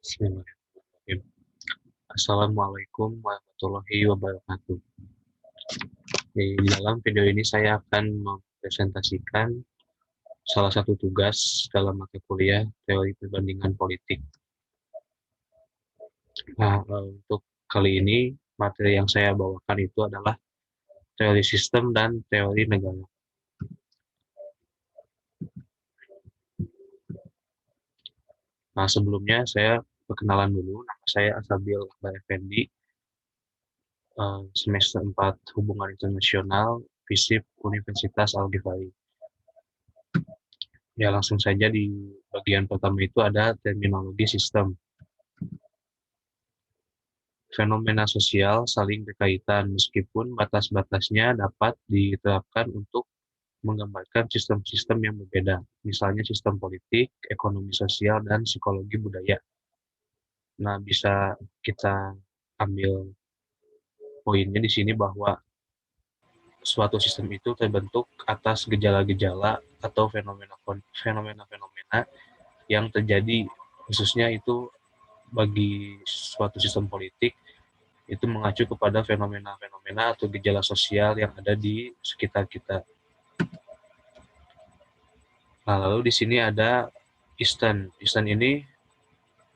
Bismillahirrahmanirrahim. Assalamualaikum warahmatullahi wabarakatuh. Di dalam video ini saya akan mempresentasikan salah satu tugas dalam mata kuliah teori perbandingan politik. Nah, untuk kali ini materi yang saya bawakan itu adalah teori sistem dan teori negara. Nah, sebelumnya saya perkenalan dulu. Nama saya Asabil Akbar Effendi, semester 4 Hubungan Internasional, FISIP Universitas Al-Ghifari. Ya, langsung saja di bagian pertama itu ada terminologi sistem. Fenomena sosial saling berkaitan meskipun batas-batasnya dapat diterapkan untuk menggambarkan sistem-sistem yang berbeda, misalnya sistem politik, ekonomi sosial, dan psikologi budaya. Nah, bisa kita ambil poinnya di sini bahwa suatu sistem itu terbentuk atas gejala-gejala atau fenomena-fenomena yang terjadi, khususnya itu bagi suatu sistem politik itu mengacu kepada fenomena-fenomena atau gejala sosial yang ada di sekitar kita. Nah, lalu di sini ada Easton. Easton ini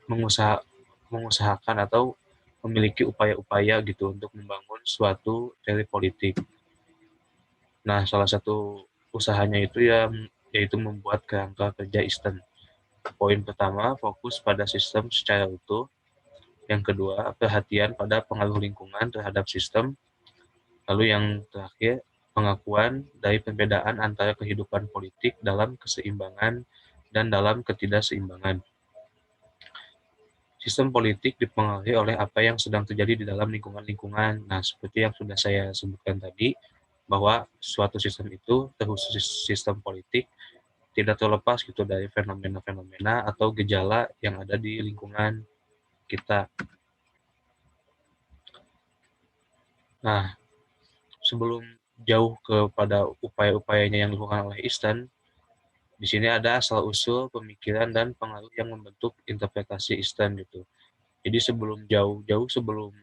mengusahakan atau memiliki upaya-upaya gitu untuk membangun suatu teori politik. Nah, salah satu usahanya itu yaitu membuat kerangka kerja Easton. Poin pertama, fokus pada sistem secara utuh. Yang kedua, perhatian pada pengaruh lingkungan terhadap sistem. Lalu yang terakhir, pengakuan dari perbedaan antara kehidupan politik dalam keseimbangan dan dalam ketidakseimbangan. Sistem politik dipengaruhi oleh apa yang sedang terjadi di dalam lingkungan-lingkungan. Nah, seperti yang sudah saya sebutkan tadi, bahwa suatu sistem itu, terkhusus sistem politik, tidak terlepas gitu dari fenomena-fenomena atau gejala yang ada di lingkungan kita. Nah, sebelum jauh kepada upaya-upayanya yang dilakukan oleh Easton, di sini ada asal-usul pemikiran dan pengaruh yang membentuk interpretasi Easton gitu. Jadi sebelum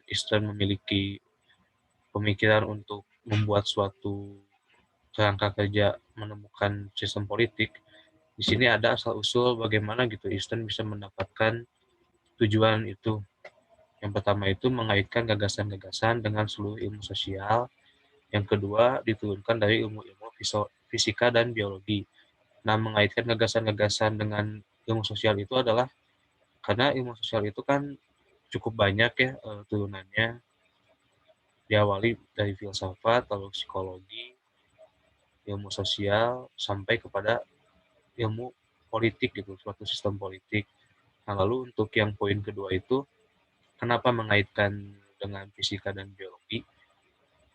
Easton memiliki pemikiran untuk membuat suatu kerangka kerja menemukan sistem politik, di sini ada asal-usul bagaimana gitu Easton bisa mendapatkan tujuan itu. Yang pertama itu mengaitkan gagasan-gagasan dengan seluruh ilmu sosial. Yang kedua diturunkan dari ilmu-ilmu fisika dan biologi. Nah, mengaitkan gagasan-gagasan dengan ilmu sosial itu adalah karena ilmu sosial itu kan cukup banyak ya turunannya, diawali dari filsafat, lalu psikologi, ilmu sosial, sampai kepada ilmu politik gitu, suatu sistem politik. Nah, lalu untuk yang poin kedua itu, kenapa mengaitkan dengan fisika dan biologi?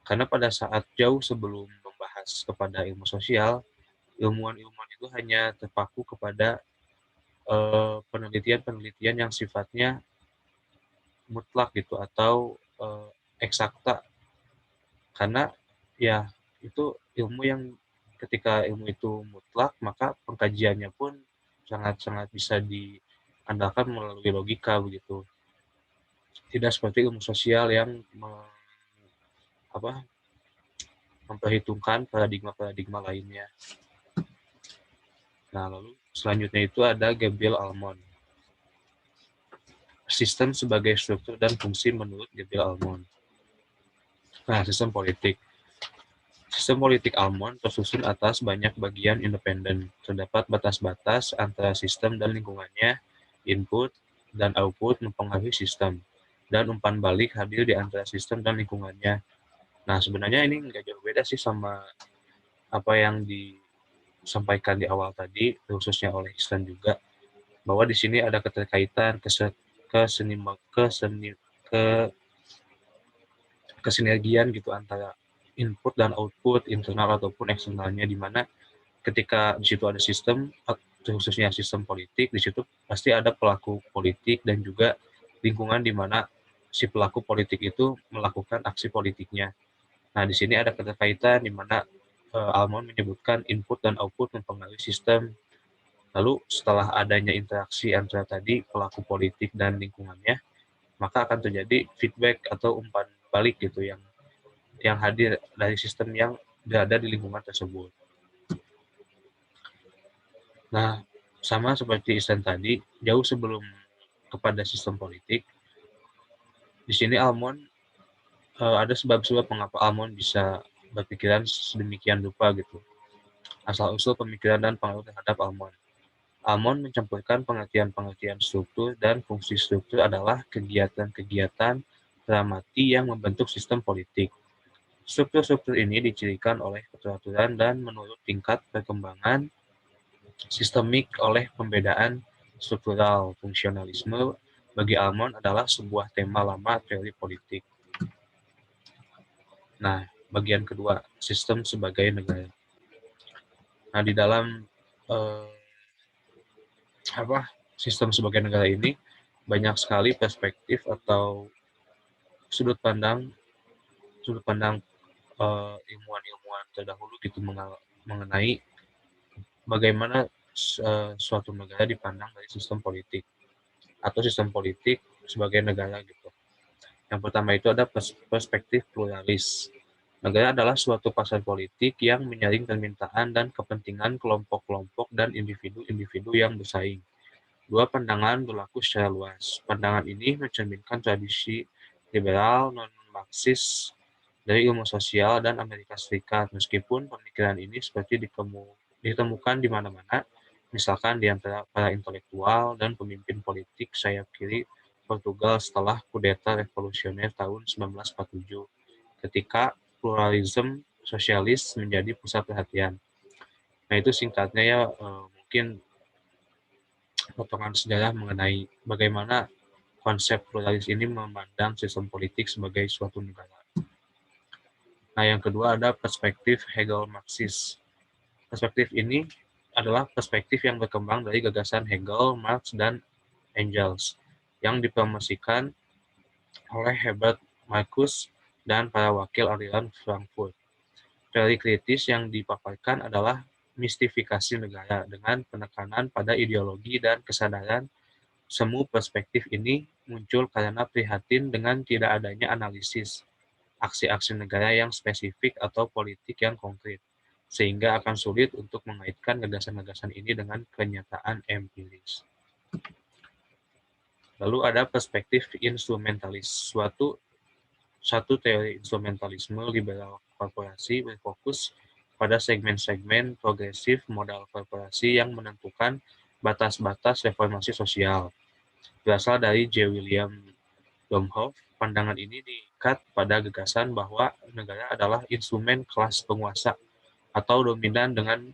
Karena pada saat jauh sebelum membahas kepada ilmu sosial, ilmuwan-ilmuwan itu hanya terpaku kepada penelitian-penelitian yang sifatnya mutlak gitu atau eksakta, karena ya itu ilmu yang ketika ilmu itu mutlak maka pengkajiannya pun sangat-sangat bisa diandalkan melalui logika begitu, tidak seperti ilmu sosial yang memperhitungkan paradigma-paradigma lainnya. Nah, lalu selanjutnya itu ada Gabriel Almond. Sistem sebagai struktur dan fungsi menurut Gabriel Almond. Nah, sistem politik. Sistem politik Almond tersusun atas banyak bagian independen. Terdapat batas-batas antara sistem dan lingkungannya, input dan output mempengaruhi sistem, dan umpan balik hadir di antara sistem dan lingkungannya. Nah, sebenarnya ini nggak jauh beda sih sama apa yang disampaikan di awal tadi, khususnya oleh Islam juga, bahwa di sini ada keterkaitan, kesinergian gitu antara input dan output, internal ataupun eksternalnya, di mana ketika di situ ada sistem, khususnya sistem politik, di situ pasti ada pelaku politik dan juga lingkungan di mana si pelaku politik itu melakukan aksi politiknya. Nah, di sini ada keterkaitan di mana Almond menyebutkan input dan output mempengaruhi sistem. Lalu setelah adanya interaksi antara tadi pelaku politik dan lingkungannya, maka akan terjadi feedback atau umpan balik gitu yang hadir dari sistem yang berada di lingkungan tersebut. Nah, sama seperti Ihsan tadi, jauh sebelum kepada sistem politik, di sini Almond ada sebab-sebab mengapa Almond bisa berpikiran sedemikian rupa gitu. Asal-usul pemikiran dan pengaruh terhadap Almond. Almond mencampurkan pengertian-pengertian struktur dan fungsi struktur adalah kegiatan-kegiatan dramati yang membentuk sistem politik. Struktur-struktur ini dicirikan oleh keteraturan dan menurut tingkat perkembangan sistemik oleh pembedaan struktural. Fungsionalisme bagi Almond adalah sebuah tema lama teori politik. Nah, bagian kedua, sistem sebagai negara. Nah, di dalam eh, sistem sebagai negara ini banyak sekali perspektif atau sudut pandang ilmuwan-ilmuwan terdahulu gitu mengenai bagaimana suatu negara dipandang dari sistem politik atau sistem politik sebagai negara gitu. Yang pertama itu ada perspektif pluralis. Negara adalah suatu pasar politik yang menyaring permintaan dan kepentingan kelompok-kelompok dan individu-individu yang bersaing. Dua pandangan berlaku secara luas. Pandangan ini mencerminkan tradisi liberal non-Marxis dari ilmu sosial dan Amerika Serikat, meskipun pemikiran ini seperti ditemukan di mana-mana, misalkan di antara para intelektual dan pemimpin politik sayap kiri Portugal setelah kudeta revolusioner tahun 1947, ketika pluralisme sosialis menjadi pusat perhatian. Nah, itu singkatnya ya, mungkin potongan sejarah mengenai bagaimana konsep pluralis ini memandang sistem politik sebagai suatu negara. Nah, yang kedua ada perspektif Hegel-Marxis. Perspektif ini adalah perspektif yang berkembang dari gagasan Hegel, Marx, dan Engels yang dipromosikan oleh Herbert Marcuse dan para wakil aliran Frankfurt. Teori kritis yang dipaparkan adalah mistifikasi negara dengan penekanan pada ideologi dan kesadaran semu perspektif ini muncul karena prihatin dengan tidak adanya analisis aksi-aksi negara yang spesifik atau politik yang konkret, sehingga akan sulit untuk mengaitkan gagasan-gagasan ini dengan kenyataan empiris. Lalu ada perspektif instrumentalis. Satu teori instrumentalisme liberal korporasi berfokus pada segmen-segmen progresif modal korporasi yang menentukan batas-batas reformasi sosial. Berasal dari J. William Domhoff, pandangan ini diikat pada gagasan bahwa negara adalah instrumen kelas penguasa atau dominan. Dengan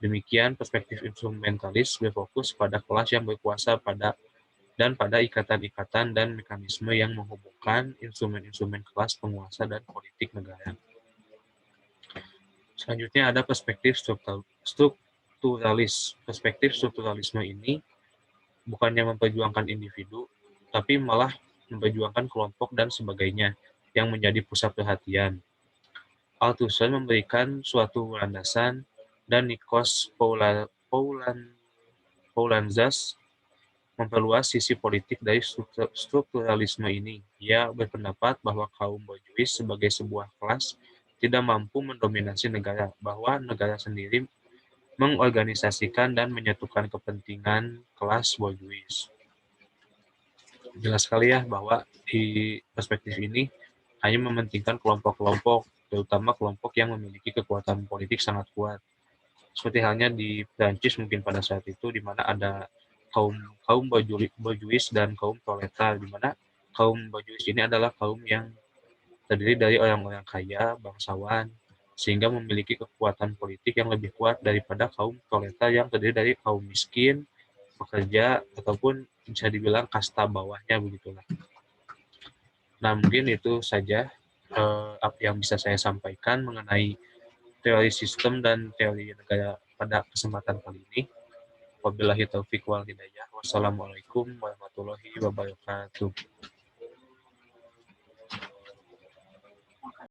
demikian, perspektif instrumentalis berfokus pada kelas yang berkuasa pada ikatan-ikatan dan mekanisme yang menghubungkan instrumen-instrumen kelas penguasa dan politik negara. Selanjutnya ada perspektif strukturalis. Perspektif strukturalisme ini bukannya memperjuangkan individu, tapi malah memperjuangkan kelompok dan sebagainya yang menjadi pusat perhatian. Althusser memberikan suatu landasan dan Nikos Poulantzas memperluas sisi politik dari strukturalisme ini. Ia berpendapat bahwa kaum borjuis sebagai sebuah kelas tidak mampu mendominasi negara, bahwa negara sendiri mengorganisasikan dan menyatukan kepentingan kelas borjuis. Jelas sekali ya bahwa di perspektif ini hanya mementingkan kelompok-kelompok, terutama kelompok yang memiliki kekuatan politik sangat kuat. Seperti halnya di Prancis mungkin pada saat itu, di mana ada kaum kaum borjuis dan kaum proletar, di mana kaum borjuis ini adalah kaum yang terdiri dari orang-orang kaya, bangsawan, sehingga memiliki kekuatan politik yang lebih kuat daripada kaum proletar yang terdiri dari kaum miskin, pekerja, ataupun bisa dibilang kasta bawahnya begitulah. Nah, mungkin itu saja apa yang bisa saya sampaikan mengenai teori sistem dan teori negara pada kesempatan kali ini. Wabillahi taufiq wal hidayah. Wassalamualaikum warahmatullahi wabarakatuh.